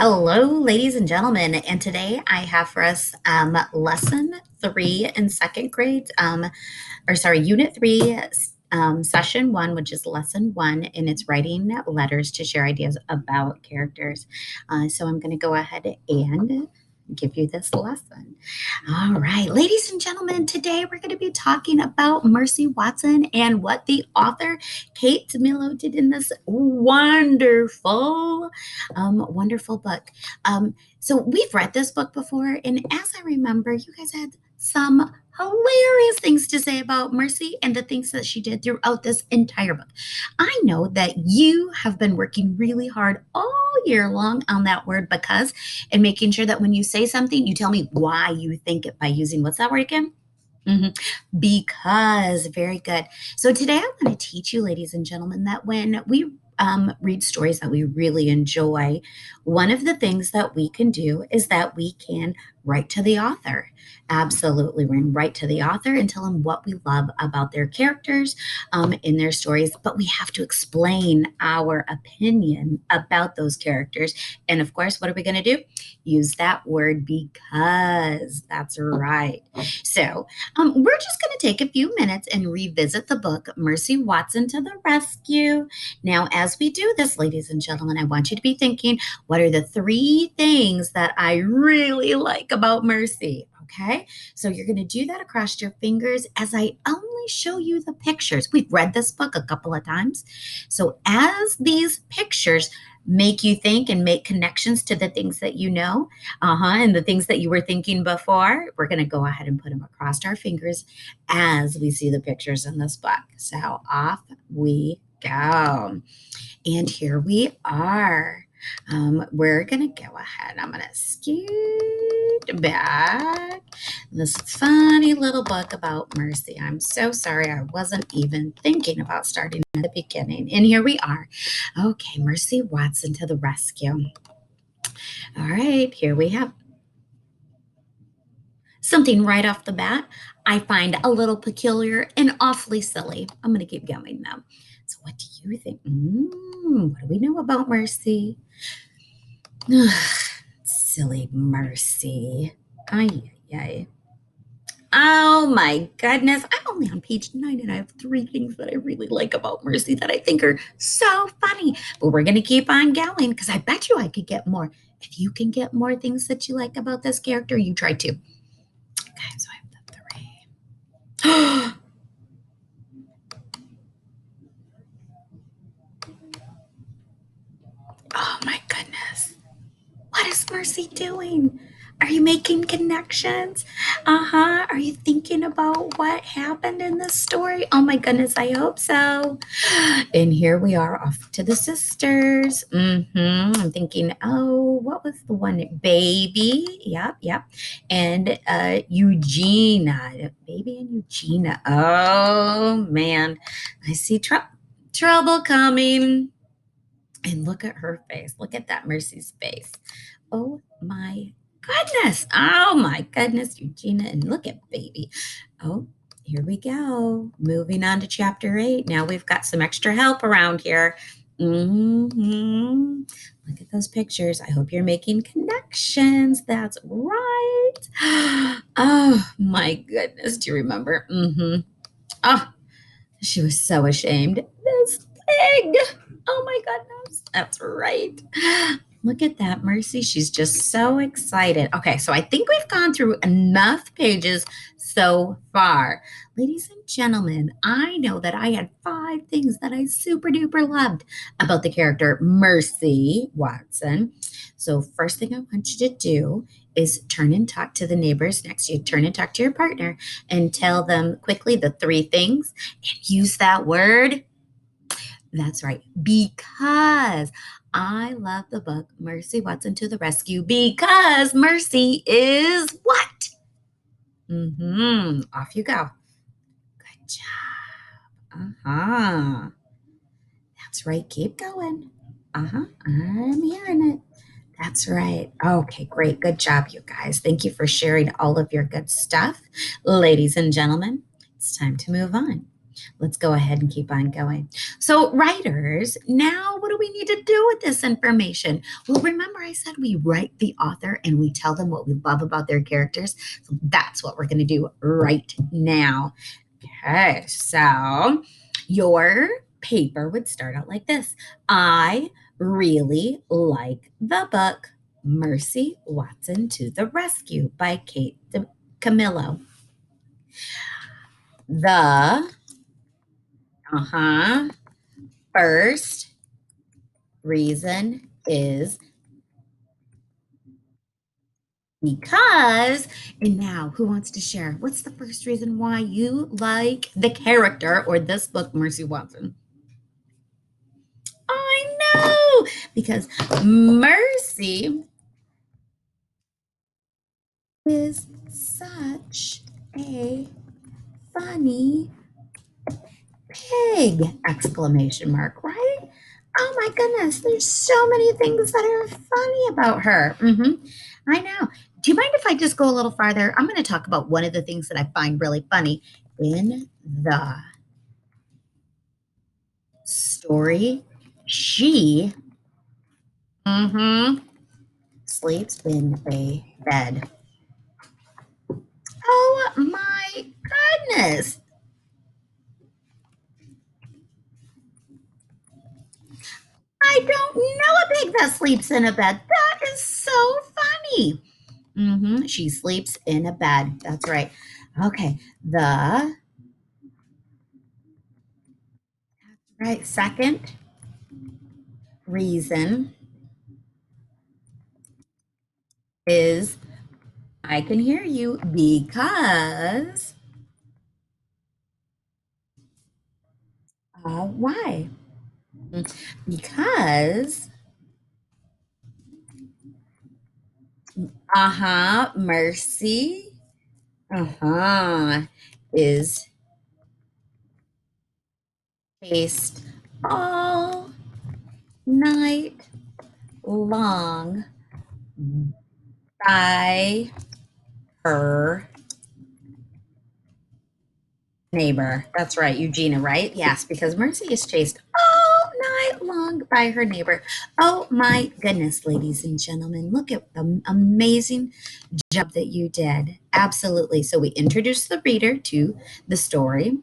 Hello, ladies and gentlemen, and today I have for us lesson three in second grade, unit three, session one, which is lesson one, and it's writing letters to share ideas about characters. So I'm going to go ahead and give you this lesson. All right, ladies and gentlemen, today we're going to be talking about Mercy Watson and what the author Kate DeMillo did in this wonderful book. So we've read this book before, and as I remember, you guys had some hilarious things to say about Mercy and the things that she did throughout this entire book. I know that you have been working really hard all year long on that word because and making sure that when you say something, you tell me why you think it by using what's that word again? Mhm. Because, very good. So today I want to teach you, ladies and gentlemen, that when we read stories that we really enjoy, one of the things that we can do is that we can write to the author. Absolutely. We're going to write to the author and tell them what we love about their characters in their stories, but we have to explain our opinion about those characters. And of course, what are we going to do? Use that word because. That's right. So, we're just going to take a few minutes and revisit the book Mercy Watson to the Rescue. Now, as we do this, ladies and gentlemen, I want you to be thinking what are the three things that I really like about Mercy? Okay, so you're going to do that across your fingers as I only show you the pictures. We've read this book a couple of times. So, as these pictures make you think and make connections to the things that you know, and the things that you were thinking before, we're going to go ahead and put them across our fingers as we see the pictures in this book. So off we go. And here we are. We're going to go ahead. I'm going to scoot back. This funny little book about Mercy. I'm so sorry. I wasn't even thinking about starting at the beginning. And here we are. Okay, Mercy Watson to the rescue. All right, here we have something right off the bat I find a little peculiar and awfully silly. I'm going to keep going though. So, what do you think? What do we know about Mercy? Silly Mercy. Ay, ay, ay. Oh my goodness. I'm only on page nine and I have three things that I really like about Mercy that I think are so funny. But we're going to keep on going because I bet you I could get more. If you can get more things that you like about this character, you try to. Okay, so I have the three. Oh my goodness. What is Mercy doing? Are you making connections? Are you thinking about what happened in this story? Oh my goodness, I hope so. And here we are off to the sisters. I'm thinking, oh, what was the one? Baby. Yep. And Eugenia. Baby and Eugenia. Oh man, I see trouble coming. And look at her face. Look at that Mercy's face. Oh my goodness. Oh my goodness, Eugenia. And look at baby. Oh, here we go. Moving on to chapter eight. Now we've got some extra help around here. Look at those pictures. I hope you're making connections. That's right. Oh my goodness. Do you remember? Oh, she was so ashamed. This pig. Oh my goodness. That's right. Look at that, Mercy. She's just so excited. Okay, so I think we've gone through enough pages so far. Ladies and gentlemen, I know that I had five things that I super duper loved about the character Mercy Watson. So, first thing I want you to do is turn and talk to the neighbors next to you. Turn and talk to your partner and tell them quickly the three things and use that word. That's right. Because I love the book Mercy Watson to the Rescue because Mercy is what? Off you go. Good job. That's right. Keep going. I'm hearing it. That's right. Okay, great. Good job, you guys. Thank you for sharing all of your good stuff. Ladies and gentlemen, it's time to move on. Let's go ahead and keep on going. So, writers, now what do we need to do with this information? Well, remember I said we write the author and we tell them what we love about their characters. So that's what we're going to do right now. Okay, so your paper would start out like this. I really like the book Mercy Watson to the Rescue by Camillo. The uh-huh first reason is because, and now who wants to share? What's the first reason why you like the character or this book, Mercy Watson? I know, because Mercy is such a funny pig! Exclamation mark, right? Oh my goodness, there's so many things that are funny about her. I know. Do you mind if I just go a little farther? I'm going to talk about one of the things that I find really funny in the story. She mhm, sleeps in a bed. Oh my goodness. I don't know a pig that sleeps in a bed. That is so funny. She sleeps in a bed. That's right. Okay. The right second reason is I can hear you because why? Because Mercy uh-huh is chased all night long by her neighbor. That's right, Eugenia, right? Yes, because Mercy is chased all night long by her neighbor. Oh my goodness, ladies and gentlemen, look at the amazing job that you did. Absolutely. So we introduced the reader to the story.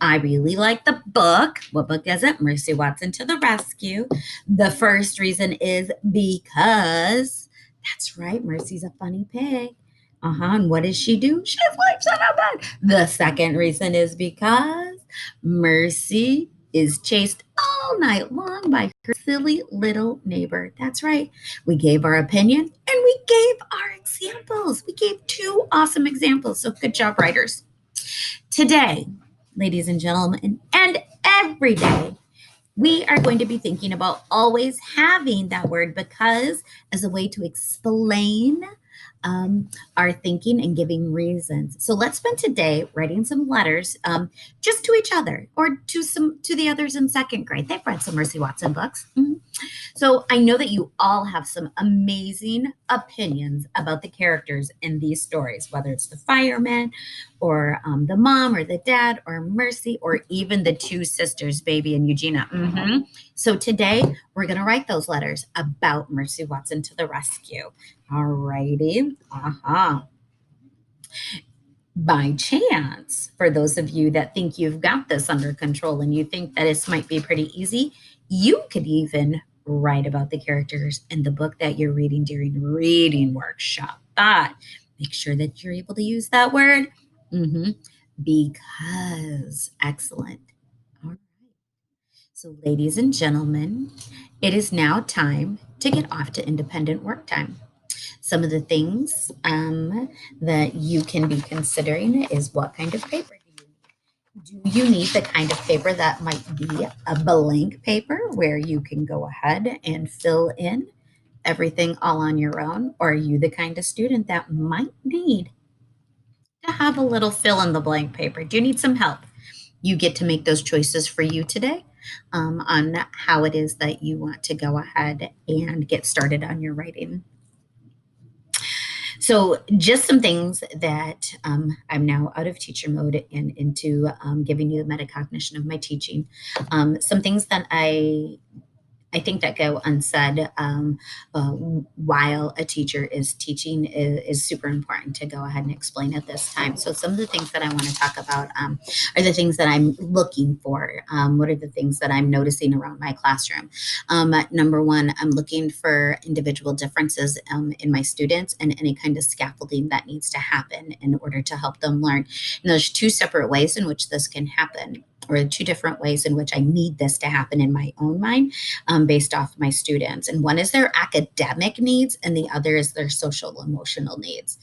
I really like the book. What book is it? Mercy Watson to the Rescue. The first reason is because that's right, Mercy's a funny pig. And what does she do? She sleeps in a bed. The second reason is because Mercy is chased all night long by her silly little neighbor. That's right. We gave our opinion and we gave our examples. We gave two awesome examples. So good job, writers. Today, ladies and gentlemen, and every day, we are going to be thinking about always having that word because as a way to explain our thinking and giving reasons. So let's spend today writing some letters just to each other or to the others in second grade. They've read some Mercy Watson books. So I know that you all have some amazing opinions about the characters in these stories, whether it's the fireman or the mom or the dad or Mercy or even the two sisters, Baby and Eugenia. So today we're going to write those letters about Mercy Watson to the rescue. All righty. By chance, for those of you that think you've got this under control and you think that this might be pretty easy, you could even write about the characters in the book that you're reading during reading workshop. But make sure that you're able to use that word because. Excellent. All right. So, ladies and gentlemen, it is now time to get off to independent work time. Some of the things that you can be considering is what kind of paper do you need? Do you need the kind of paper that might be a blank paper where you can go ahead and fill in everything all on your own? Or are you the kind of student that might need to have a little fill in the blank paper? Do you need some help? You get to make those choices for you today on how it is that you want to go ahead and get started on your writing. So, just some things that I'm now out of teacher mode and into giving you the metacognition of my teaching. Some things that I think that go unsaid while a teacher is teaching is super important to go ahead and explain at this time. So, some of the things that I want to talk about are the things that I'm looking for. What are the things that I'm noticing around my classroom? Number one, I'm looking for individual differences in my students and any kind of scaffolding that needs to happen in order to help them learn. And there's two separate ways in which this can happen, or two different ways in which I need this to happen in my own mind based off my students. And one is their academic needs, and the other is their social emotional needs.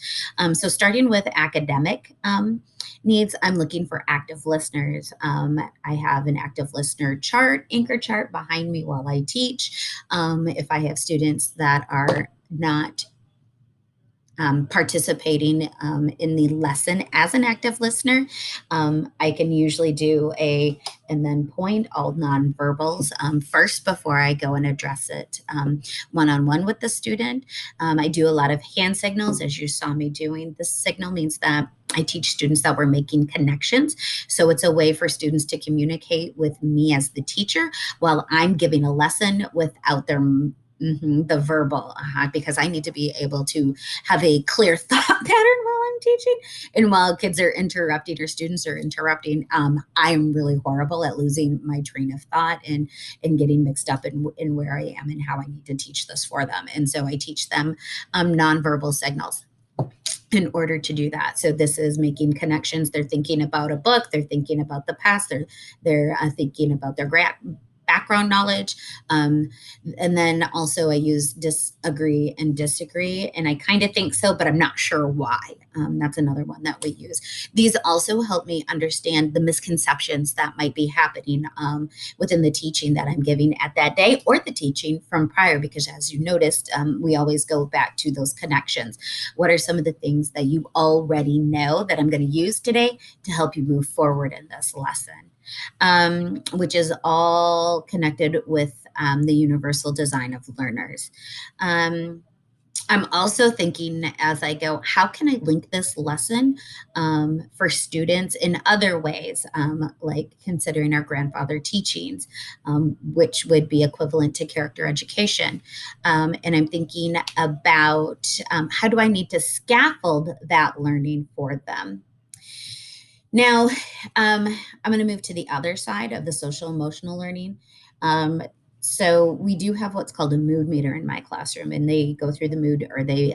So, starting with academic needs, I'm looking for active listeners. I have an active listener chart, anchor chart behind me while I teach. If I have students that are not participating in the lesson as an active listener, I can usually do a and then point all nonverbals first before I go and address it one on one with the student. I do a lot of hand signals, as you saw me doing. This signal means that I teach students that we're making connections. So it's a way for students to communicate with me as the teacher while I'm giving a lesson without their the verbal, because I need to be able to have a clear thought pattern while I'm teaching. And while kids are interrupting or students are interrupting, I'm really horrible at losing my train of thought and getting mixed up in where I am and how I need to teach this for them. And so I teach them nonverbal signals in order to do that. So this is making connections. They're thinking about a book. They're thinking about the past. They're thinking about their background knowledge. And then also I use disagree and disagree. And I kind of think so, but I'm not sure why. That's another one that we use. These also help me understand the misconceptions that might be happening within the teaching that I'm giving at that day or the teaching from prior, because as you noticed, we always go back to those connections. What are some of the things that you already know that I'm going to use today to help you move forward in this lesson? Which is all connected with the universal design of learners. Um, I'm also thinking as I go, how can I link this lesson for students in other ways, like considering our grandfather teachings, which would be equivalent to character education. And I'm thinking about how do I need to scaffold that learning for them? Now, I'm going to move to the other side of the social emotional learning. Um, so we do have what's called a mood meter in my classroom, and they go through the mood, or they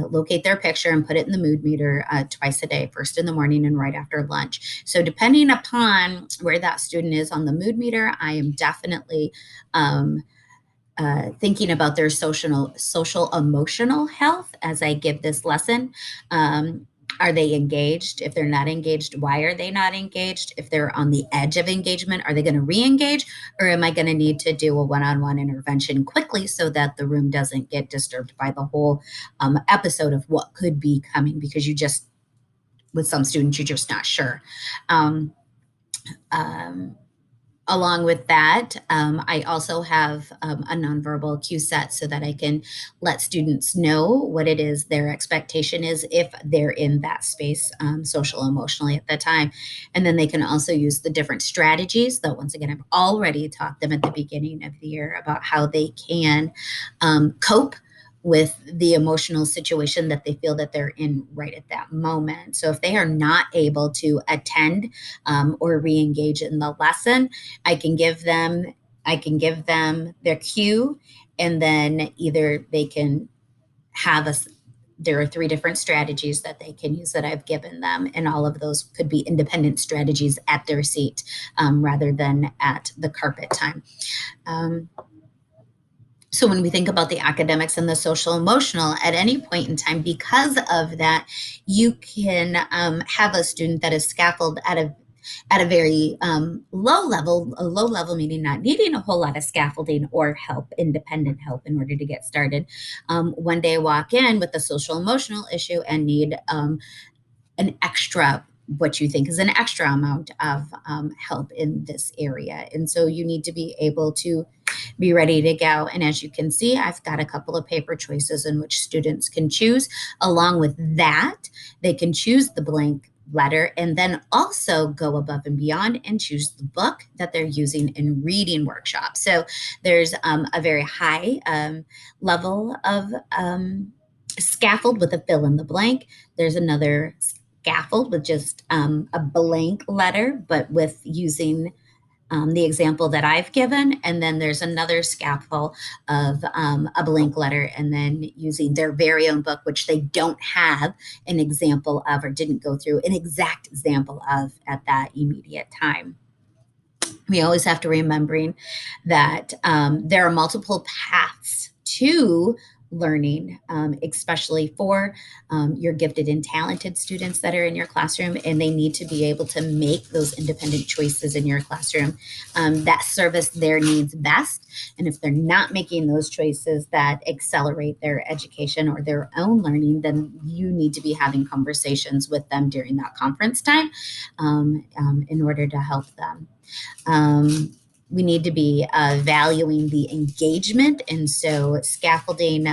locate their picture and put it in the mood meter twice a day, first in the morning and right after lunch. So depending upon where that student is on the mood meter, I am definitely thinking about their social emotional health as I give this lesson. Are they engaged? If they're not engaged, why are they not engaged? If they're on the edge of engagement, are they going to re-engage, or am I going to need to do a one-on-one intervention quickly so that the room doesn't get disturbed by the whole episode of what could be coming, because you just, with some students, you're just not sure. Um, um, Along with that, I also have a nonverbal cue set so that I can let students know what it is their expectation is if they're in that space, social emotionally at the time. And then they can also use the different strategies that, once again, I've already taught them at the beginning of the year about how they can cope with the emotional situation that they feel that they're in right at that moment. So if they are not able to attend or re-engage in the lesson, I can give them their cue, and then either they can have a there are three different strategies that they can use that I've given them, and all of those could be independent strategies at their seat rather than at the carpet time. Um, so when we think about the academics and the social emotional at any point in time, because of that, you can have a student that is scaffolded at a very a low level meaning not needing a whole lot of scaffolding or help, independent help in order to get started. One day walk in with a social emotional issue and need an extra what you think is an extra amount of help in this area. And so you need to be able to be ready to go. And as you can see, I've got a couple of paper choices in which students can choose. Along with that, they can choose the blank letter and then also go above and beyond and choose the book that they're using in reading workshops. So there's a very high level of scaffold with a fill in the blank. There's another scaffold with just a blank letter, but with using the example that I've given. And then there's another scaffold of a blank letter and then using their very own book, which they don't have an example of or didn't go through an exact example of at that immediate time. We always have to remembering that there are multiple paths to learning, especially for your gifted and talented students that are in your classroom, and they need to be able to make those independent choices in your classroom that service their needs best. And if they're not making those choices that accelerate their education or their own learning, then you need to be having conversations with them during that conference time in order to help them. Um, we need to be valuing the engagement, and so scaffolding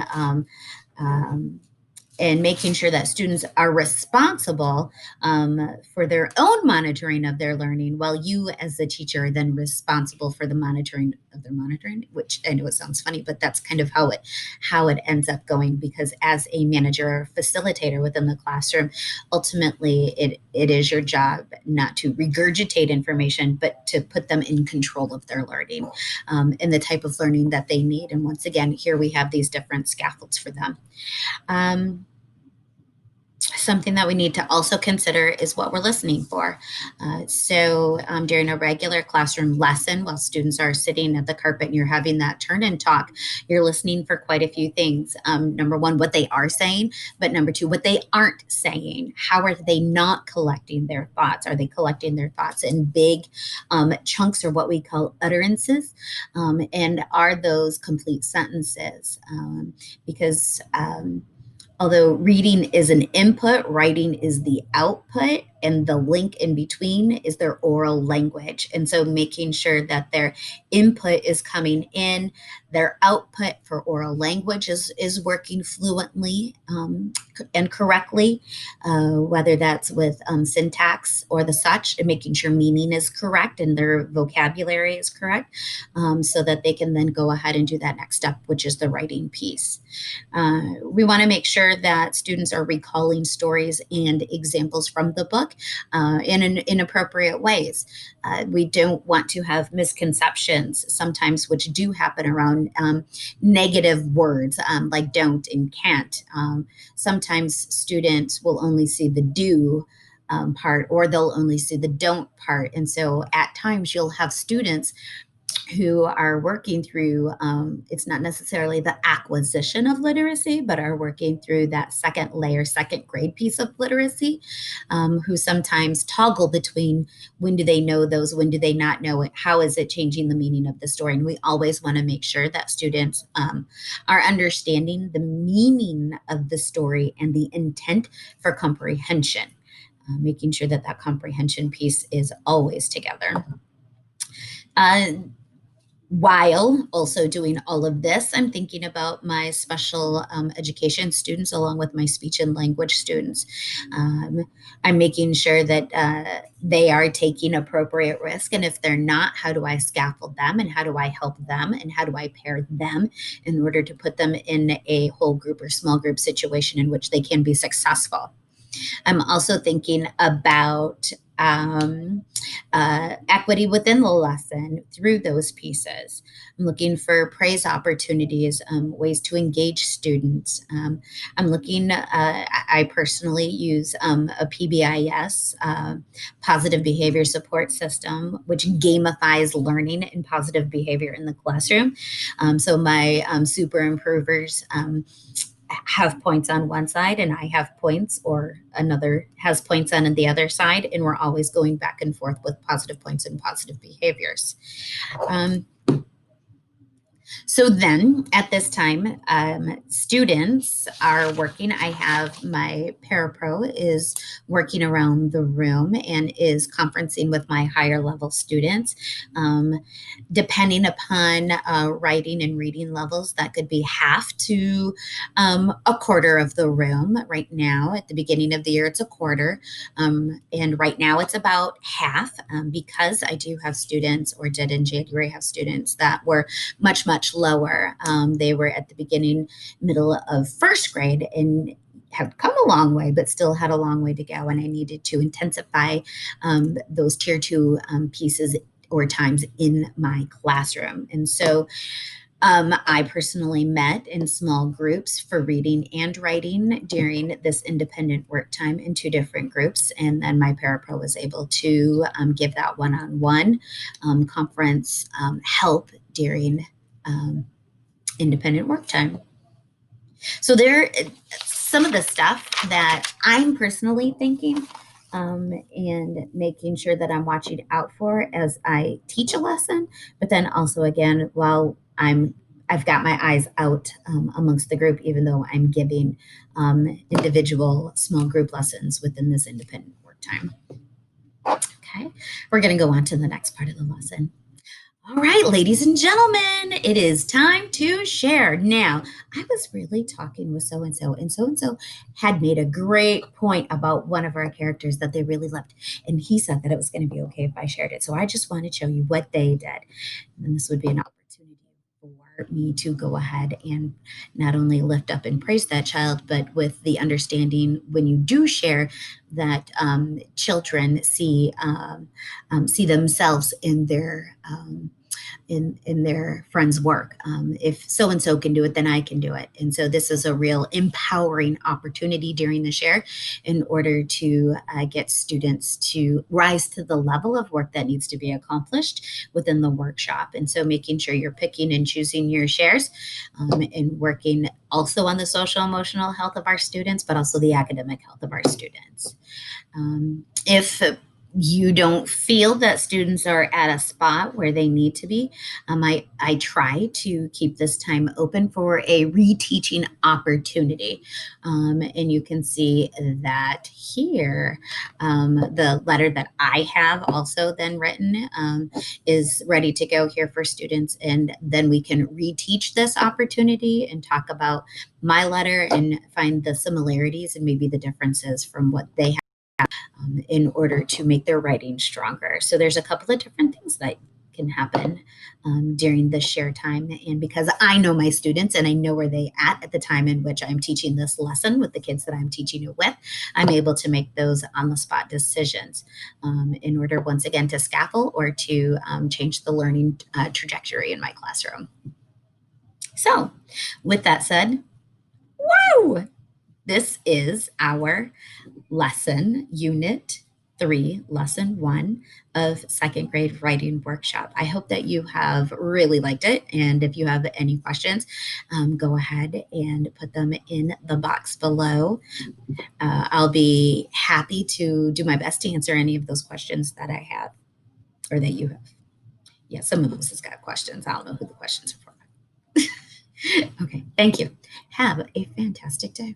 and making sure that students are responsible for their own monitoring of their learning, while you as the teacher are then responsible for the monitoring of their monitoring, which I know it sounds funny, but that's kind of how it ends up going, because as a manager or facilitator within the classroom, ultimately it is your job not to regurgitate information, but to put them in control of their learning and the type of learning that they need. And once again, here we have these different scaffolds for them. Something that we need to also consider is what we're listening for. During a regular classroom lesson, while students are sitting at the carpet and you're having that turn and talk, you're listening for quite a few things. Number one, what they are saying, but number two, what they aren't saying. How are they not collecting their thoughts? Are they collecting their thoughts in big chunks, or what we call utterances? And are those complete sentences? Because although reading is an input, writing is the output, and the link in between is their oral language. And so making sure that their input is coming in, their output for oral language is working fluently and correctly, whether that's with syntax or the such, and making sure meaning is correct and their vocabulary is correct, so that they can then go ahead and do that next step, which is the writing piece. We want to make sure that students are recalling stories and examples from the book in appropriate ways. We don't want to have misconceptions sometimes, which do happen around negative words like don't and can't. Sometimes students will only see the do part, or they'll only see the don't part. And so at times you'll have students who are working through, it's not necessarily the acquisition of literacy, but are working through that second layer, second grade piece of literacy, who sometimes toggle between when do they know those, when do they not know it, how is it changing the meaning of the story. And we always want to make sure that students are understanding the meaning of the story and the intent for comprehension, making sure that that comprehension piece is always together. Uh, while also doing all of this, I'm thinking about my special education students along with my speech and language students. I'm making sure that they are taking appropriate risk. And if they're not, how do I scaffold them, and how do I help them, and how do I pair them in order to put them in a whole group or small group situation in which they can be successful? I'm also thinking about equity within the lesson through those pieces. I'm looking for praise opportunities, ways to engage students. I'm looking, I personally use a PBIS, positive behavior support system, which gamifies learning and positive behavior in the classroom. So my super improvers have points on one side, and I have points, or another has points on the other side, and we're always going back and forth with positive points and positive behaviors. Um, So then at this time, students are working. I have my parapro is working around the room and is conferencing with my higher level students. Um, Depending upon writing and reading levels, that could be half to a quarter of the room. Right now, at the beginning of the year, it's a quarter. And right now, it's about half because I do have students, or did in January have students that were much, much lower. They were at the beginning, middle of first grade and have come a long way, but still had a long way to go. And I needed to intensify those tier two pieces or times in my classroom. And so I personally met in small groups for reading and writing during this independent work time in two different groups. And then my parapro was able to give that one on one conference help during independent work time. So there, some of the stuff that I'm personally thinking and making sure that I'm watching out for as I teach a lesson, but then also again while I've got my eyes out amongst the group, even though I'm giving individual small group lessons within this independent work time. Okay, we're going to go on to the next part of the lesson. All right, ladies and gentlemen, it is time to share. Now, I was really talking with so and so had made a great point about one of our characters that they really loved. And he said that it was going to be okay if I shared it. So I just want to show you what they did. And this would be an opportunity for me to go ahead and not only lift up and praise that child, but with the understanding when you do share that children see themselves in their in their friend's work. If so and so can do it, then I can do it. And so this is a real empowering opportunity during the share in order to get students to rise to the level of work that needs to be accomplished within the workshop. And so making sure you're picking and choosing your shares and working also on the social emotional health of our students, but also the academic health of our students. If you don't feel that students are at a spot where they need to be, I try to keep this time open for a reteaching opportunity. And you can see that here, the letter that I have also then written is ready to go here for students. And then we can reteach this opportunity and talk about my letter and find the similarities and maybe the differences from what they have in order to make their writing stronger. So there's a couple of different things that can happen during this share time. And because I know my students and I know where they at the time in which I'm teaching this lesson with the kids that I'm teaching it with, I'm able to make those on the spot decisions in order, once again, to scaffold or to change the learning trajectory in my classroom. So with that said, woo! This is our lesson, unit 3, lesson 1 of second grade writing workshop. I hope that you have really liked it. And if you have any questions, go ahead and put them in the box below. I'll be happy to do my best to answer any of those questions that I have or that you have. Yeah, some of us has got questions. I don't know who the questions are for. Okay, thank you. Have a fantastic day.